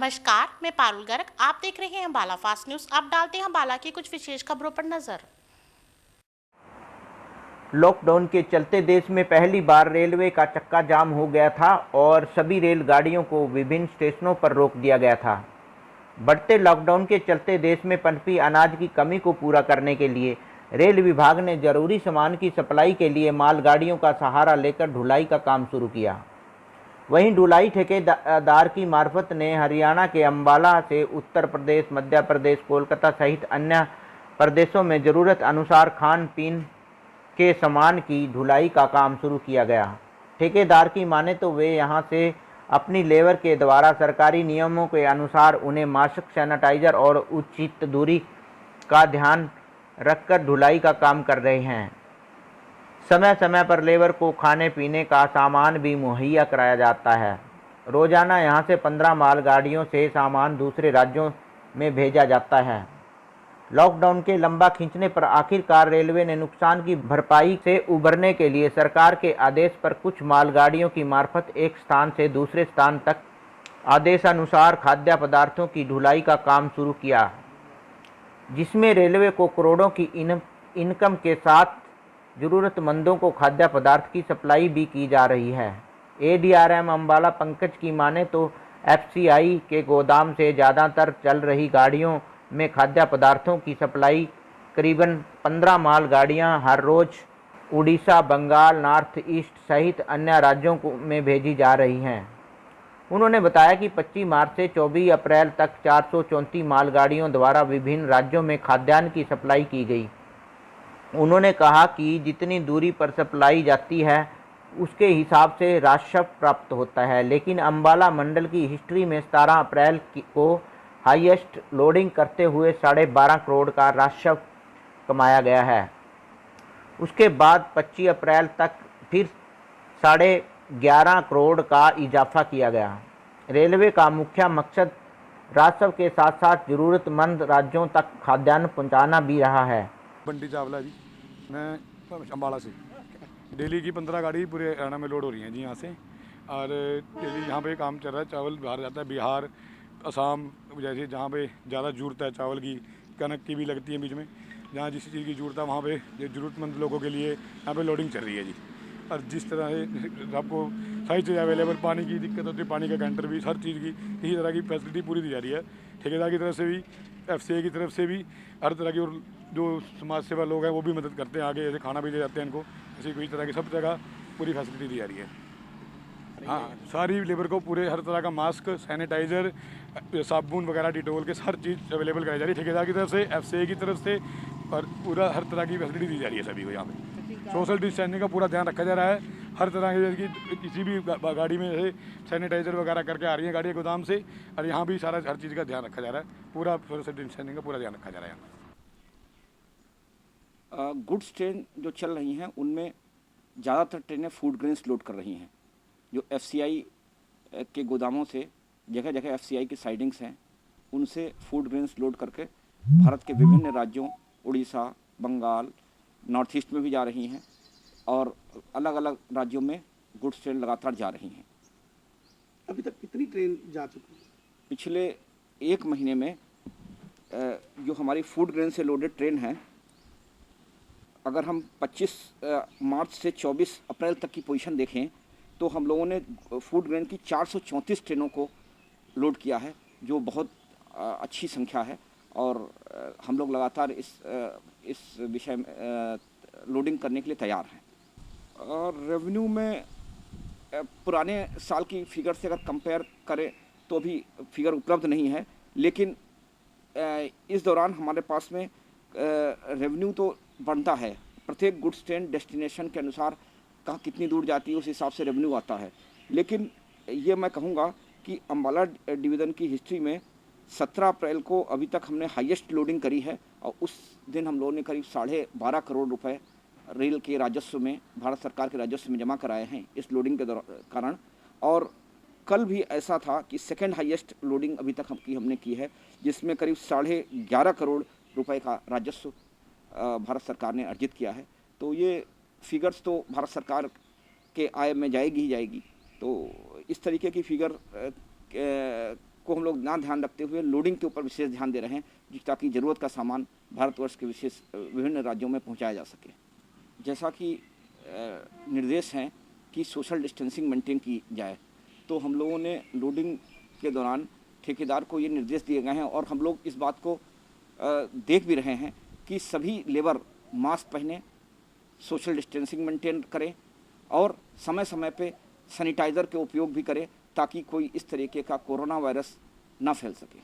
नमस्कार, मैं पारुल गर्ग। आप देख रहे हैं बाला फास्ट न्यूज। अब डालते हैं बाला की कुछ विशेष खबरों पर नजर। लॉकडाउन के चलते देश में पहली बार रेलवे का चक्का जाम हो गया था और सभी रेलगाड़ियों को विभिन्न स्टेशनों पर रोक दिया गया था। बढ़ते लॉकडाउन के चलते देश में पनपी अनाज की कमी को पूरा करने के लिए रेल विभाग ने जरूरी सामान की सप्लाई के लिए मालगाड़ियों का सहारा लेकर ढुलाई का काम शुरू किया। वहीं ढुलाई ठेकेदार की मार्फत ने हरियाणा के अंबाला से उत्तर प्रदेश, मध्य प्रदेश, कोलकाता सहित अन्य प्रदेशों में जरूरत अनुसार खान पीन के सामान की ढुलाई का काम शुरू किया गया। ठेकेदार की माने तो वे यहां से अपनी लेबर के द्वारा सरकारी नियमों के अनुसार उन्हें मास्क, सैनिटाइजर और उचित दूरी का ध्यान रखकर ढुलाई का काम कर रहे हैं। समय समय पर लेबर को खाने पीने का सामान भी मुहैया कराया जाता है। रोजाना यहां से 15 मालगाड़ियों से सामान दूसरे राज्यों में भेजा जाता है। लॉकडाउन के लंबा खींचने पर आखिरकार रेलवे ने नुकसान की भरपाई से उबरने के लिए सरकार के आदेश पर कुछ मालगाड़ियों की मार्फत एक स्थान से दूसरे स्थान तक आदेशानुसार खाद्य पदार्थों की ढुलाई का काम शुरू किया, जिसमें रेलवे को करोड़ों की इनकम के साथ जरूरतमंदों को खाद्य पदार्थ की सप्लाई भी की जा रही है। एडीआरएम अंबाला पंकज की माने तो एफसीआई के गोदाम से ज़्यादातर चल रही गाड़ियों में खाद्य पदार्थों की सप्लाई करीबन 15 मालगाड़ियां हर रोज उड़ीसा, बंगाल, नॉर्थ ईस्ट सहित अन्य राज्यों में भेजी जा रही हैं। उन्होंने बताया कि 25 मार्च से 24 अप्रैल तक 434 मालगाड़ियों द्वारा विभिन्न राज्यों में खाद्यान्न की सप्लाई की गई। उन्होंने कहा कि जितनी दूरी पर सप्लाई जाती है उसके हिसाब से राजस्व प्राप्त होता है, लेकिन अंबाला मंडल की हिस्ट्री में 17 अप्रैल को हाईएस्ट लोडिंग करते हुए 12.5 करोड़ का राजस्व कमाया गया है। उसके बाद 25 अप्रैल तक फिर 11.5 करोड़ का इजाफा किया गया। रेलवे का मुख्य मकसद राजस्व के साथ साथ जरूरतमंद राज्यों तक खाद्यान्न पहुंचाना भी रहा है। बंटी चावला जी, मैं अम्बाला से। डेली की 15 गाड़ी पूरे हरियाणा में लोड हो रही हैं जी यहाँ से, और डेली यहाँ पे काम चल रहा है। चावल बाहर जाता है, बिहार, असम, जैसे जहाँ पे ज़्यादा ज़रूरत है चावल की, कनक की भी लगती है बीच में, जहाँ जिस चीज़ की ज़रूरत है वहाँ पे ज़रूरतमंद लोगों के लिए यहाँ पे लोडिंग चल रही है जी। और जिस तरह से आपको सारी चीज़ अवेलेबल, पानी की दिक्कत होती है, पानी का कैंटर भी, हर चीज़ की इसी तरह की फैसिलिटी पूरी दी जा रही है। ठेकेदार की तरफ से भी, एफसीआई की तरफ से भी, हर तरह की, और जो समाज सेवा लोग हैं वो भी मदद करते हैं आगे, ऐसे खाना भी दे जाते हैं इनको, ऐसी कोई तरह की सब जगह पूरी फैसिलिटी दी जा रही है। हाँ, सारी लेबर को पूरे हर तरह का मास्क, सैनिटाइज़र, साबुन वगैरह, डिटोल के हर चीज़ अवेलेबल कराई जा रही है ठेकेदार की तरफ से, एफसीआई की तरफ से, और पूरा हर तरह की फैसिलिटी दी जा रही है सभी को। यहाँ पे सोशल डिस्टेंसिंग का पूरा ध्यान रखा जा रहा है। हर तरह की किसी भी गाड़ी में जैसे सैनिटाइज़र वगैरह करके आ रही है गाड़ी गोदाम से, और यहाँ भी सारा हर चीज़ का ध्यान रखा जा रहा है। पूरा सोशल डिस्टेंसिंग का पूरा ध्यान रखा जा रहा है। गुड्स ट्रेन जो चल रही हैं उनमें ज़्यादातर ट्रेनें फूड ग्रेन्स लोड कर रही हैं, जो एफसीआई के गोदामों से, जगह जगह एफसीआई की साइडिंग्स हैं, उनसे फूड ग्रेन्स लोड करके भारत के विभिन्न राज्यों, उड़ीसा, बंगाल, नॉर्थ ईस्ट में भी जा रही हैं, और अलग अलग राज्यों में गुड्स ट्रेन लगातार जा रही हैं। अभी तक कितनी ट्रेन जा चुकी है? पिछले 1 महीने में जो हमारी फूड ग्रेन से लोडेड ट्रेन है, अगर हम 25 मार्च से 24 अप्रैल तक की पोजीशन देखें तो हम लोगों ने फूड ग्रेन की 434 ट्रेनों को लोड किया है, जो बहुत अच्छी संख्या है। और हम लोग लगातार इस विषय में लोडिंग करने के लिए तैयार हैं। और रेवेन्यू में पुराने साल की फिगर से अगर कंपेयर करें तो अभी फिगर उपलब्ध नहीं है, लेकिन इस दौरान हमारे पास में रेवेन्यू तो बनता है। प्रत्येक गुड्स ट्रेन डेस्टिनेशन के अनुसार कहाँ कितनी दूर जाती है उस हिसाब से रेवेन्यू आता है। लेकिन ये मैं कहूँगा कि अंबाला डिवीज़न की हिस्ट्री में 17 अप्रैल को अभी तक हमने हाईएस्ट लोडिंग करी है, और उस दिन हम लोगों ने करीब 12.5 करोड़ रुपए रेल के राजस्व में, भारत सरकार के राजस्व में जमा कराए हैं इस लोडिंग के कारण। और कल भी ऐसा था कि सेकेंड हाईएस्ट लोडिंग अभी तक हमने की है, जिसमें करीब 11.5 करोड़ रुपए का राजस्व भारत सरकार ने अर्जित किया है। तो ये फिगर्स तो भारत सरकार के आय में जाएगी ही जाएगी। तो इस तरीके की फिगर को हम लोग ना ध्यान रखते हुए लोडिंग के ऊपर विशेष ध्यान दे रहे हैं ताकि ज़रूरत का सामान भारतवर्ष के विभिन्न राज्यों में पहुंचाया जा सके। जैसा कि निर्देश हैं कि सोशल डिस्टेंसिंग मेंटेन की जाए, तो हम लोगों ने लोडिंग के दौरान ठेकेदार को ये निर्देश दिए गए हैं और हम लोग इस बात को देख भी रहे हैं कि सभी लेबर मास्क पहने, सोशल डिस्टेंसिंग मेंटेन करें और समय समय पे सैनिटाइज़र के उपयोग भी करें ताकि कोई इस तरीके का कोरोना वायरस ना फैल सके।